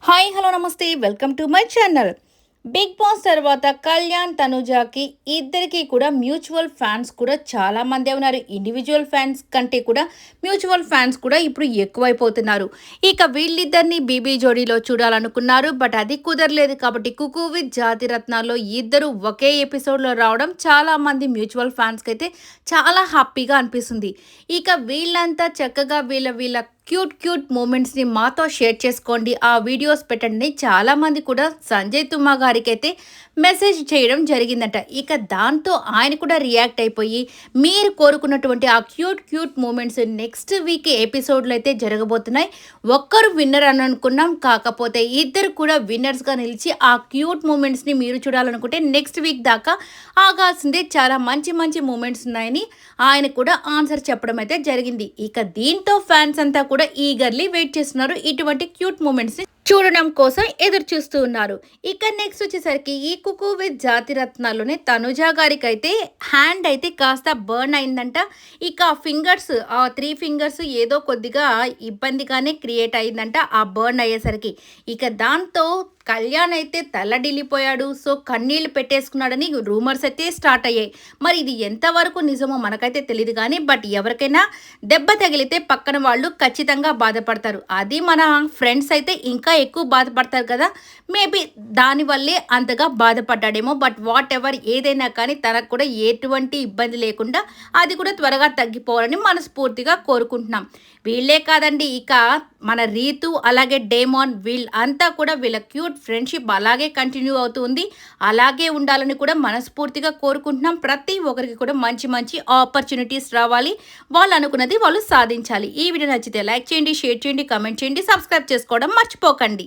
Hi hello నమస్తే welcome to my channel. Bigg Boss తర్వాత కళ్యాణ్ తనుజాకి ఇద్దరికి కూడా మ్యూచువల్ ఫ్యాన్స్ కూడా చాలా మందే ఉన్నారు. ఇండివిజువల్ ఫ్యాన్స్ కంటే కూడా మ్యూచువల్ ఫ్యాన్స్ కూడా ఇప్పుడు ఎక్కువైపోతున్నారు. ఇక వీళ్ళిద్దరిని బీబీ జోడీలో చూడాలనుకున్నారు, బట్ అది కుదరలేదు. కాబట్టి కుకు విత్ జాతిరత్నాల్లో ఇద్దరు ఒకే ఎపిసోడ్లో రావడం చాలా మంది మ్యూచువల్ ఫ్యాన్స్కి అయితే చాలా హ్యాపీగా అనిపిస్తుంది. ఇక వీళ్ళంతా చక్కగా వీళ్ళ క్యూట్ మూమెంట్స్ని మాతో షేర్ చేసుకోండి, ఆ వీడియోస్ పెట్టండి. చాలామంది కూడా సంజయ్ తుమ్మా గారికి అయితే మెసేజ్ చేయడం జరిగిందట. ఇక దాంతో ఆయన కూడా రియాక్ట్ అయిపోయి మీరు కోరుకున్నటువంటి ఆ క్యూట్ మూమెంట్స్ నెక్స్ట్ వీక్ ఎపిసోడ్లో అయితే జరగబోతున్నాయి. ఒక్కరు విన్నర్ అని అనుకున్నాం, కాకపోతే ఇద్దరు కూడా విన్నర్స్గా నిలిచి ఆ క్యూట్ మూమెంట్స్ని మీరు చూడాలనుకుంటే నెక్స్ట్ వీక్ దాకా ఆగాల్సిందే. చాలా మంచి మూమెంట్స్ ఉన్నాయని ఆయన కూడా ఆన్సర్ చెప్పడం అయితే జరిగింది. ఇక దీంతో ఫ్యాన్స్ అంతా కూడా ఈగర్లీ వెయిట్ చేస్తున్నారు, ఇటువంటి క్యూట్ మూమెంట్స్ని చూడడం కోసం ఎదురు చూస్తూ ఉన్నారు. ఇక నెక్స్ట్ వచ్చేసరికి ఈ కుకు విత్ జాతిరత్నాల్లోనే తనుజా గారికి అయితే హ్యాండ్ అయితే కాస్త బర్న్ అయిందంట. ఇక ఫింగర్స్, ఆ 3 ఫింగర్స్ ఏదో కొద్దిగా ఇబ్బందిగానే క్రియేట్ అయిందంట ఆ బర్న్ అయ్యేసరికి. ఇక దాంతో కళ్యాణ్ అయితే తల్లడిల్లిపోయాడు. సో కన్నీళ్లు పెట్టేసుకున్నాడని రూమర్స్ అయితే స్టార్ట్ అయ్యాయి. మరి ఇది ఎంతవరకు నిజమో మనకైతే తెలియదు కానీ, బట్ ఎవరికైనా దెబ్బ తగిలితే పక్కన వాళ్ళు ఖచ్చితంగా బాధపడతారు. అది మన ఫ్రెండ్స్ అయితే ఇంకా ఎక్కువ బాధపడతారు కదా. మేబీ దానివల్లే అంతగా బాధపడ్డాడేమో. బట్ వాట్ ఎవర్ ఏదైనా కానీ తనకు కూడా ఎటువంటి ఇబ్బంది లేకుండా అది కూడా త్వరగా తగ్గిపోవాలని మనస్ఫూర్తిగా కోరుకుంటున్నాం. వీళ్ళే కాదండి, ఇక మన రీతు అలాగే డేమాన్ వీళ్ళంతా కూడా వీళ్ళ క్యూట్ ఫ్రెండ్షిప్ అలాగే కంటిన్యూ అవుతుంది. అలాగే ఉండాలని కూడా మనస్ఫూర్తిగా కోరుకుంటున్నాం. ప్రతి ఒక్కరికి కూడా మంచి ఆపర్చునిటీస్ రావాలి, వాళ్ళు అనుకున్నది వాళ్ళు సాధించాలి. ఈ వీడియో నచ్చితే లైక్ చేయండి, షేర్ చేయండి, కామెంట్ చేయండి, సబ్స్క్రైబ్ చేసుకోవడం మర్చిపోకండి.